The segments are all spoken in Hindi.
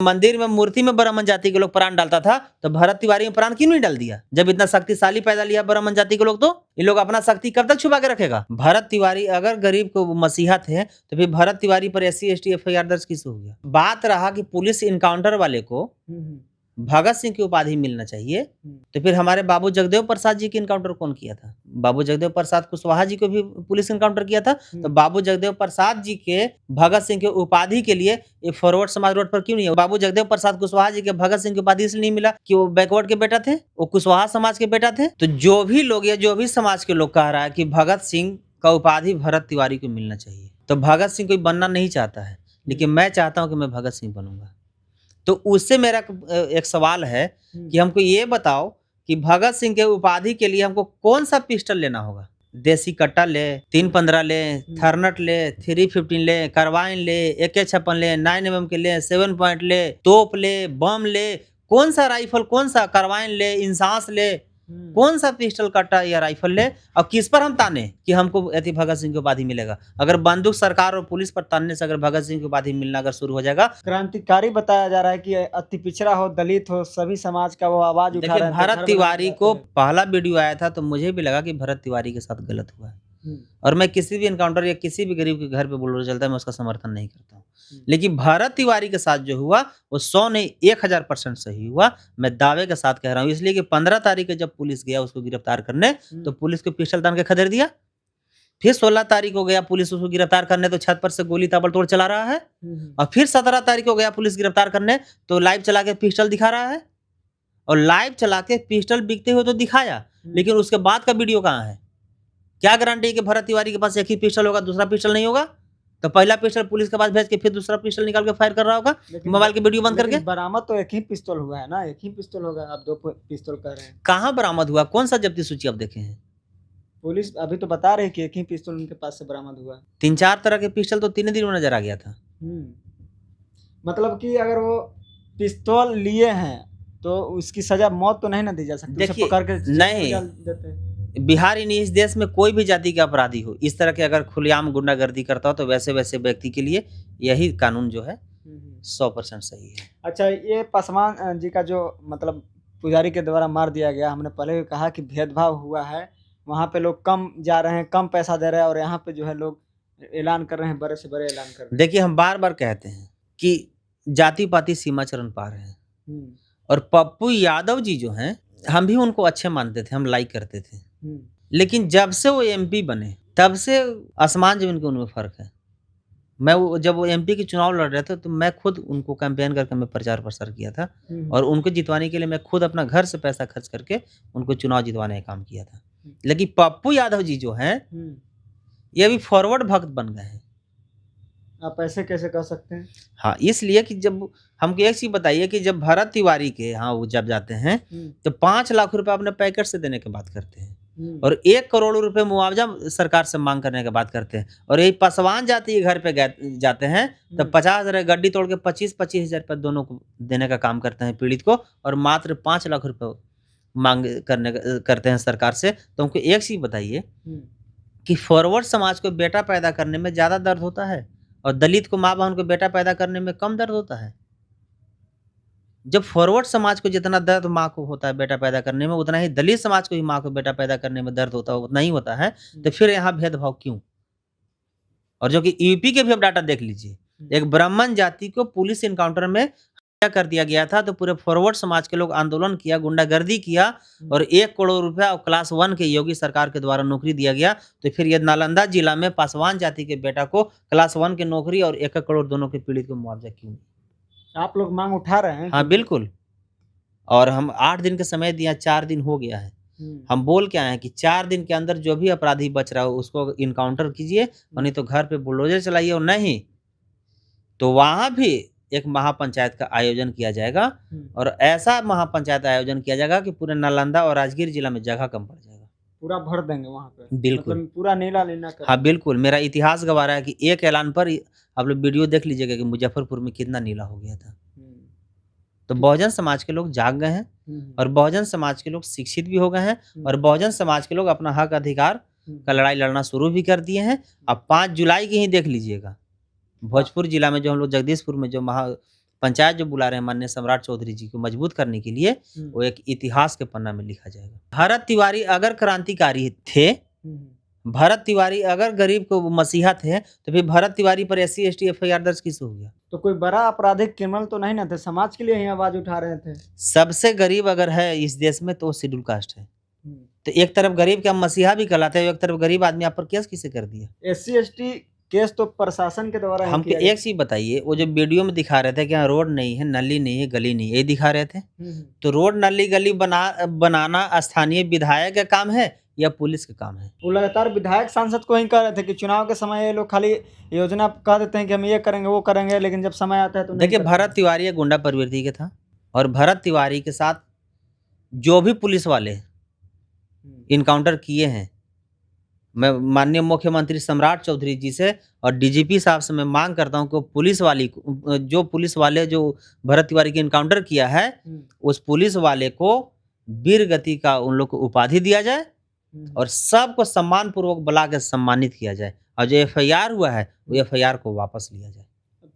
मंदिर में मूर्ति में ब्राह्मण जाति के लोग प्राण डालता था, तो भरत तिवारी में प्राण क्यों नहीं डाल दिया? जब इतना शक्तिशाली पैदा लिया ब्राह्मण जाति के लोग, तो इन लोग अपना शक्ति कब तक छुपा के रखेगा? भरत तिवारी अगर गरीब को मसीहा थे, तो फिर भरत तिवारी पर SC ST FIR दर्ज किस हो गया? बात रहा कि पुलिस इनकाउंटर वाले को भगत सिंह की उपाधि मिलना चाहिए, तो फिर हमारे बाबू जगदेव प्रसाद जी की इनकाउंटर कौन किया था? बाबू जगदेव प्रसाद कुशवाहा जी को भी पुलिस इनकाउंटर किया था। तो बाबू जगदेव प्रसाद जी के भगत सिंह की उपाधि के लिए ये फॉरवर्ड समाज रोड पर क्यों नहीं है? बाबू जगदेव प्रसाद कुशवाहा जी के भगत सिंह की उपाधि इसलिए नहीं मिला कि वो बैकवर्ड के बेटा थे, वो कुशवाहा समाज के बेटा थे। तो जो भी लोग या जो भी समाज के लोग कह रहा है कि भगत सिंह का उपाधि भरत तिवारी को मिलना चाहिए, तो भगत सिंह कोई बनना नहीं चाहता है, लेकिन मैं चाहता हूँ कि मैं भगत सिंह बनूंगा। तो उससे मेरा एक सवाल है कि हमको ये बताओ कि भगत सिंह के उपाधि के लिए हमको कौन सा पिस्टल लेना होगा? देसी कट्टा ले, 315 ले, थर्नट ले, 315 ले, कार्बाइन ले, AK56 ले, 9mm के ले, 7 पॉइंट ले, तोप ले, बम ले, कौन सा राइफल, कौन सा कार्बाइन ले, इंसास ले, कौन सा पिस्टल कट्टा या राइफल ले, और किस पर हम ताने कि हमको यदि भगत सिंह की उपाधि मिलेगा? अगर बंदूक सरकार और पुलिस पर तानने से अगर भगत सिंह की उपाधि मिलना अगर शुरू हो जाएगा। क्रांतिकारी बताया जा रहा है कि अति पिछड़ा हो, दलित हो, सभी समाज का वो आवाज उठा रहे देखिए, हैं। भरत तिवारी को पहला वीडियो आया था तो मुझे भी लगा कि भरत तिवारी के साथ गलत हुआ है, और मैं किसी भी इनकाउंटर या किसी भी गरीब के घर पे बुलडोजर चलता है मैं उसका समर्थन नहीं करता हूँ। लेकिन भरत तिवारी के साथ जो हुआ वो 100 नहीं 1000% सही हुआ, मैं दावे के साथ कह रहा हूँ। इसलिए कि 15 तारीख को जब पुलिस गया उसको गिरफ्तार करने, तो पुलिस को पिस्टल तान के खदेड़ दिया। फिर 16 तारीख को गया पुलिस उसको गिरफ्तार करने, तो छत पर से गोली ताबड़तोड़ चला रहा है। और फिर 17 तारीख को गया पुलिस गिरफ्तार करने, तो लाइव चला के पिस्टल दिखा रहा है, और लाइव चला के पिस्टल बिकते हुए तो दिखाया, लेकिन उसके बाद का वीडियो कहाँ है? क्या गारंटी है कि भरत तिवारी के पास एक ही पिस्टल होगा, दूसरा पिस्टल नहीं होगा? तो पहला पिस्टल पुलिस के पास भेज के फिर दूसरा पिस्टल निकाल के फायर कर रहा होगा मोबाइल के वीडियो बंद करके। बरामद तो एक ही पिस्तौल हुआ है ना, एक ही पिस्तौल होगा, आप 2 पिस्तौल कह रहे हैं। कहाँ बरामद हुआ? कौन सा जब्ती सूची आप देखे हैं? पुलिस अभी तो बता रही कि एक ही पिस्तौल उनके पास से बरामद हुआ। 3-4 तरह के पिस्टल तो 3 दिन में नजर आ गया था। मतलब कि अगर वो पिस्तौल लिए हैं तो उसकी सजा मौत तो नहीं ना दी जा सकती? देखिए, पकड़ के नहीं, देते हैं। बिहार नहीं, इस देश में कोई भी जाति का अपराधी हो इस तरह के अगर खुलेआम गुंडागर्दी करता हो, तो वैसे वैसे व्यक्ति के लिए यही कानून जो है 100% सही है। अच्छा, ये पासवान जी का जो मतलब पुजारी के द्वारा मार दिया गया, हमने पहले भी कहा कि भेदभाव हुआ है, वहाँ पे लोग कम जा रहे हैं, कम पैसा दे रहे हैं, और यहाँ पे जो है लोग ऐलान कर रहे हैं, बड़े से बड़े ऐलान कर रहे हैं। देखिए, हम बार बार कहते हैं कि जाति पाति सीमा चरण पार है, और पप्पू यादव जी जो हैं, हम भी उनको अच्छे मानते थे, हम लाइक करते थे, लेकिन जब से वो MP बने तब से आसमान जमीन के उनमें फर्क है। जब वो MP के चुनाव लड़ रहे थे, तो मैं खुद उनको कैंपेन करके मैं प्रचार प्रसार किया था, और उनको जितवाने के लिए मैं खुद अपना घर से पैसा खर्च करके उनको चुनाव जितवाने का काम किया था। लेकिन पप्पू यादव जी जो हैं, ये अभी फॉरवर्ड भक्त बन गए हैं। आप ऐसे कैसे कह सकते हैं? हाँ, इसलिए कि जब हमको एक चीज बताइए कि जब भरत तिवारी के यहाँ वो जब जाते हैं, तो 5 लाख रुपए अपने पैकेट से देने की बात करते हैं, और 1 करोड़ रुपए मुआवजा सरकार से मांग करने की बात करते हैं। और यही पासवान जाति के घर पे जाते हैं, तो 50,000 गड्डी तोड़ के 25-25 हजार रुपये दोनों को देने का काम करते हैं पीड़ित को, और मात्र 5 लाख रुपए मांग करते हैं सरकार से। तो हमको एक चीज बताइए कि फॉरवर्ड समाज को बेटा पैदा करने में ज्यादा दर्द होता है, और दलित को माँ बहन को बेटा पैदा करने में कम दर्द होता है? जब फॉरवर्ड समाज को जितना दर्द माँ को होता है बेटा पैदा करने में, उतना ही दलित समाज को भी माँ को बेटा पैदा करने में दर्द होता है, उतना ही होता है। तो फिर यहाँ भेदभाव क्यों? और जो कि यूपी के भी अब डाटा देख लीजिए, एक ब्राह्मण जाति को पुलिस इनकाउंटर में हत्या कर दिया गया था, तो पूरे फॉरवर्ड समाज के लोग आंदोलन किया, गुंडागर्दी किया, और 1 करोड़ रुपया और क्लास 1 के योगी सरकार के द्वारा नौकरी दिया गया। तो फिर ये नालंदा जिला में पासवान जाति के बेटा को क्लास 1 की नौकरी और 1 करोड़ दोनों के पीड़ित को मुआवजा क्यों? आप लोग मांग उठा रहे हैं? हाँ, बिल्कुल। और हम 8 दिन का समय दिया, 4 दिन हो गया है। हम बोल के आए हैं कि 4 दिन के अंदर जो भी अपराधी बच रहा हो उसको इनकाउंटर कीजिए, और नहीं तो घर पे बुलडोजर चलाइए, और नहीं तो वहां भी एक महापंचायत का आयोजन किया जाएगा, और ऐसा महापंचायत आयोजन किया जाएगा कि पूरे नालंदा और राजगीर जिला में जगह कम पड़ जाएगा। पूरा भर देंगे वहाँ पे? बिल्कुल, मतलब पूरा नीला लेना कर। हाँ बिल्कुल, मेरा इतिहास गवा रहा है कि एक ऐलान पर आप लोग वीडियो देख लीजिएगा कि मुजफ्फरपुर में कितना नीला हो गया था। तो बहुजन समाज के लोग जाग गए हैं, और बहुजन समाज के लोग शिक्षित भी हो गए हैं, और बहुजन समाज के लोग अपना हक अधिकार का लड़ाई लड़ना शुरू भी कर दिए हैं। अब 5 जुलाई की ही देख लीजिएगा, भोजपुर जिला में जो हम लोग जगदीशपुर में जो पंचायत जो बुला रहे हैं माननीय सम्राट चौधरी जी को मजबूत करने के लिए, वो एक इतिहास के पन्ना में लिखा जाएगा। भरत तिवारी अगर क्रांतिकारी थे, भरत तिवारी अगर गरीब को मसीहा थे, तो फिर भरत तिवारी पर SC/ST FIR दर्ज किस हो गया? तो कोई बड़ा आपराधिक क्रिमिनल तो नहीं ना थे, समाज के लिए ही आवाज उठा रहे थे। सबसे गरीब अगर है इस देश में तो वो शेड्यूल कास्ट है। तो एक तरफ गरीब के हम मसीहा भी कहलाते हैं, एक तरफ गरीब आदमी आप पर केस किसे कर दिया? SC/ST केस तो प्रशासन के द्वारा ही हमको किया एक चीज बताइए, वो जो वीडियो में दिखा रहे थे कि यहाँ रोड नहीं है, नली नहीं है, गली नहीं है, ये दिखा रहे थे। तो रोड नली गली बनाना स्थानीय विधायक का काम है या पुलिस का काम है? वो लगातार विधायक सांसद को ही कह रहे थे कि चुनाव के समय ये लोग खाली योजना कह देते हैं कि हम ये करेंगे वो करेंगे, लेकिन जब समय आता है तो नहीं देखिए, करते। भरत तिवारी एक गुंडा प्रवृत्ति के था, और भरत तिवारी के साथ जो भी पुलिस वाले इनकाउंटर किए हैं, मैं माननीय मुख्यमंत्री सम्राट चौधरी जी से और DGP साहब से मैं मांग करता हूं कि जो पुलिस वाले जो भरत तिवारी के इनकाउंटर किया है, उस पुलिस वाले को वीर गति का उन लोग को उपाधि दिया जाए और सबको सम्मान पूर्वक बुला के सम्मानित किया जाए, और जो FIR हुआ है वो FIR को वापस लिया जाए।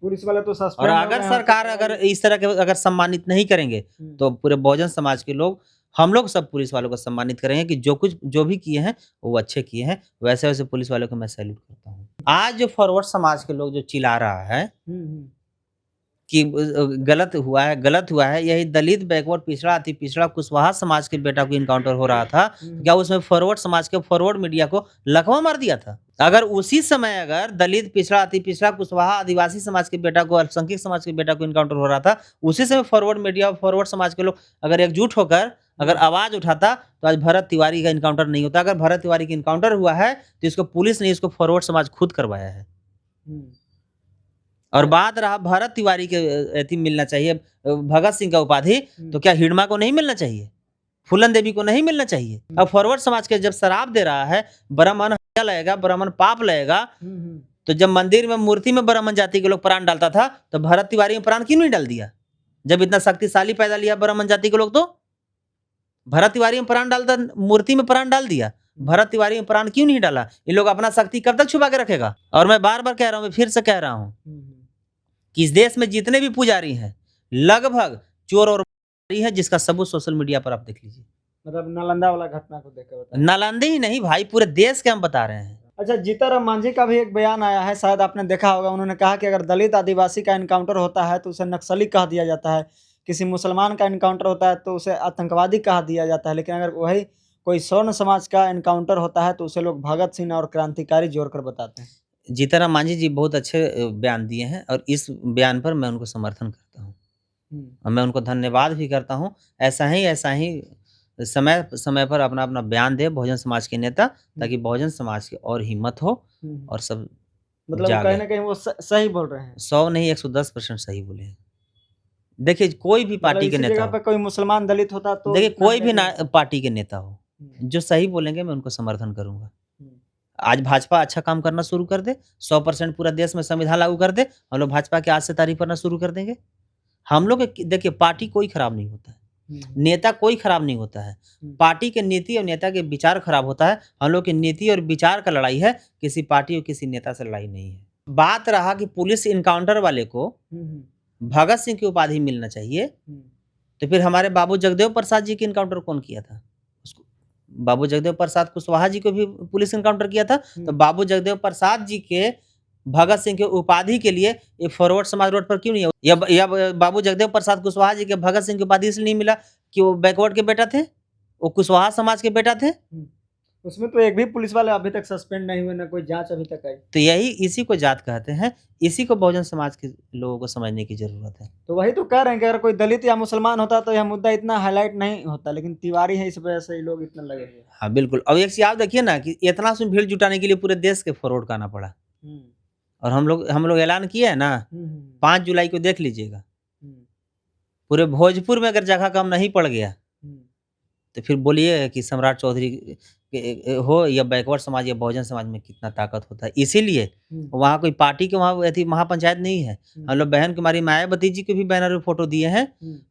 पुलिस वाले तो और सस्पेंड हो अगर गए हैं, सरकार तो अगर इस तरह के अगर सम्मानित नहीं करेंगे, तो पूरे बहुजन समाज के लोग, हम लोग सब पुलिस वालों को सम्मानित करेंगे कि जो भी किए हैं वो अच्छे किए हैं। वैसे वैसे पुलिस वालों को मैं सैल्यूट करता हूँ। आज जो फॉरवर्ड समाज के लोग जो चिल्ला रहा है कि गलत हुआ है, यही दलित, बैकवर्ड, पिछड़ा, अति पिछड़ा, कुशवाहा समाज के बेटा को इनकाउंटर हो रहा था, क्या उसमें फॉरवर्ड समाज के फॉरवर्ड मीडिया को लकवा मार दिया था? अगर उसी समय अगर दलित, पिछड़ा, अति पिछड़ा, कुशवाहा, आदिवासी समाज के बेटा को, अल्पसंख्यक समाज के बेटा को इनकाउंटर हो रहा था, उसी समय फॉरवर्ड मीडिया, फॉरवर्ड समाज के लोग अगर एकजुट होकर अगर आवाज उठाता, तो आज भरत तिवारी का इनकाउंटर नहीं होता। अगर भरत तिवारी का इनकाउंटर हुआ है तो इसको पुलिस नहीं, इसको फॉरवर्ड समाज खुद करवाया है। और बात रहा भरत तिवारी के अति मिलना चाहिए भगत सिंह का उपाधि, तो क्या हिडमा को नहीं मिलना चाहिए? फूलन देवी को नहीं मिलना चाहिए? अब फॉरवर्ड समाज के जब शराब दे रहा है, ब्राह्मण हत्या लगेगा, ब्राह्मण पाप लगेगा, तो जब मंदिर में मूर्ति में ब्राह्मण जाति के लोग प्राण डालता था, तो भरत तिवारी में प्राण क्यों नहीं डाल दिया? जब इतना शक्तिशाली पैदा लिया ब्राह्मण जाति के लोग, तो भरत तिवारी में प्राण डालता, मूर्ति में प्राण डाल दिया, भरत तिवारी में प्राण क्यों नहीं डाला? ये लोग अपना शक्ति कब तक छुपा के रखेगा? और मैं बार बार कह रहा हूं, मैं फिर से कह रहा हूं कि इस देश में जितने भी पुजारी हैं लगभग चोर और है, जिसका सबूत सोशल मीडिया पर आप देख लीजिए। मतलब नालंदा वाला घटना को देखकर नालंदे ही नहीं भाई, पूरे देश के हम बता रहे हैं। अच्छा, जीताराम मांझी का भी एक बयान आया है, शायद आपने देखा होगा। उन्होंने कहा कि अगर दलित आदिवासी का इनकाउंटर होता है तो उसे नक्सली कह दिया जाता है, किसी मुसलमान का इनकाउंटर होता है तो उसे आतंकवादी कह दिया जाता है, लेकिन अगर वही कोई स्वर्ण समाज का इनकाउंटर होता है तो उसे लोग भगत सिंह और क्रांतिकारी जोड़कर बताते हैं। जीताराम मांझी जी बहुत अच्छे बयान दिए हैं, और इस बयान पर मैं उनको समर्थन करता हूँ और मैं उनको धन्यवाद भी करता हूँ। ऐसा ही समय समय पर अपना अपना बयान दे बहुजन समाज के नेता, ताकि बहुजन समाज की और हिम्मत हो और सब मतलब जागे। कहीं ना कहीं वो सही बोल रहे हैं। 100 नहीं 110% सही बोले हैं। देखिए, कोई भी पार्टी के इसी नेता जगह हो, पे कोई मुसलमान दलित होता तो देखिए इतना कोई भी नहीं- पार्टी के नेता हो, जो सही बोलेंगे मैं उनको समर्थन करूंगा। आज भाजपा अच्छा काम करना शुरू कर दे, 100% पूरा देश में संविधान लागू कर दे, हम लोग भाजपा के आज से तारीफ करना शुरू कर देंगे। हम लोग देखिए, पार्टी कोई खराब नहीं होता है, नेता कोई खराब नहीं होता है, पार्टी के नीति और नेता के विचार खराब होता है। हम लोग की नीति और विचार का लड़ाई है, किसी पार्टी और किसी नेता से लड़ाई नहीं है। बात रहा कि पुलिस इनकाउंटर वाले को भगत सिंह की उपाधि मिलना चाहिए, तो फिर हमारे बाबू जगदेव प्रसाद जी की इनकाउंटर कौन किया था? उसको बाबू जगदेव प्रसाद कुशवाहा जी को भी पुलिस इनकाउंटर किया था, तो बाबू जगदेव प्रसाद जी के भगत सिंह के उपाधि के लिए ये फॉरवर्ड समाज रोड पर क्यों नहीं है? या बाबू जगदेव प्रसाद कुशवाहा जी के भगत सिंह की उपाधि इसलिए नहीं मिला कि वो बैकवर्ड के बेटा थे, वो कुशवाहा समाज के बेटा थे। उसमें तो एक भी पुलिस वाले अभी तक सस्पेंड नहीं हुए, ना कोई जांच अभी तक आई। तो इसी को जात कहते हैं, इसी को बहुजन समाज के लोगों को समझने की जरूरत है। तो वही तो कह रहे हैं कि अगर कोई दलित या मुसलमान होता तो यह मुद्दा इतना हाईलाइट नहीं होता, लेकिन तिवारी है, इस वजह से ये लोग इतना लगे हुए। हाँ बिल्कुल। अब एक चीज आप देखिए ना कि इतना सुन भीड़ जुटाने के लिए पूरे देश के फॉरवर्ड करना पड़ा, और हम लोग ऐलान किया है ना 5 जुलाई को, देख लीजिएगा। पूरे भोजपुर में अगर जगह कम नहीं पड़ गया तो फिर बोलिए कि सम्राट चौधरी हो या बैकवर्ड समाज या बहुजन समाज में कितना ताकत होता है। इसीलिए वहाँ कोई पार्टी के वहाँ थी महापंचायत नहीं है। हम लोग बहन कुमारी मायावती जी के भी बैनर में फोटो दिए हैं,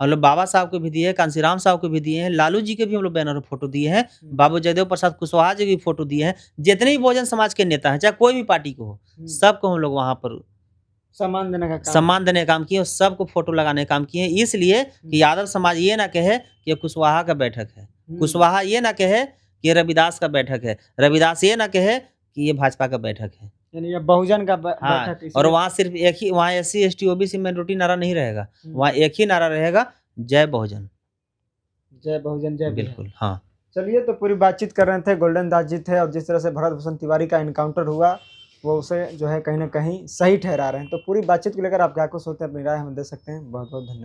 हम लोग बाबा साहब को भी दिए हैं, कांसीराम साहब को भी दिए हैं, लालू जी के भी हम लोग बैनर में फोटो दिए हैं, बाबू जगदेव प्रसाद कुशवाहा जी की फोटो दिए हैं। जितने भी बहुजन समाज के नेता हैं, चाहे कोई भी पार्टी को हो, सबको हम लोग वहाँ पर सम्मान देने का काम। सम्मान देने का काम किए और सबको फोटो लगाने का काम किए, इसलिए कि यादव समाज ये ना कहे कि ये कुशवाहा का बैठक है, कुशवाहा ये ना कहे कि ये रविदास का बैठक है, रविदास ये ना कहे कि ये भाजपा का बैठक है। यानी ये बहुजन का हाँ, बैठक और इसलिए- वहाँ सिर्फ एक ही, वहाँ एससी एसटी ओबीसी माइनॉरिटी नारा नहीं रहेगा, वहाँ एक ही नारा रहेगा, जय बहुजन। जय बहुजन जय बिहार। बिल्कुल, हाँ। चलिए, तो पूरी बातचीत कर रहे थे गोल्डन दास जी थे, और जिस तरह से भरत भूषण तिवारी का इनकाउंटर हुआ वो उसे जो है कहीं ना कहीं सही ठहरा रहे हैं। तो पूरी बातचीत को लेकर आप क्या कुछ सोचते हैं, अपनी राय हमें दे सकते हैं। बहुत बहुत धन्यवाद।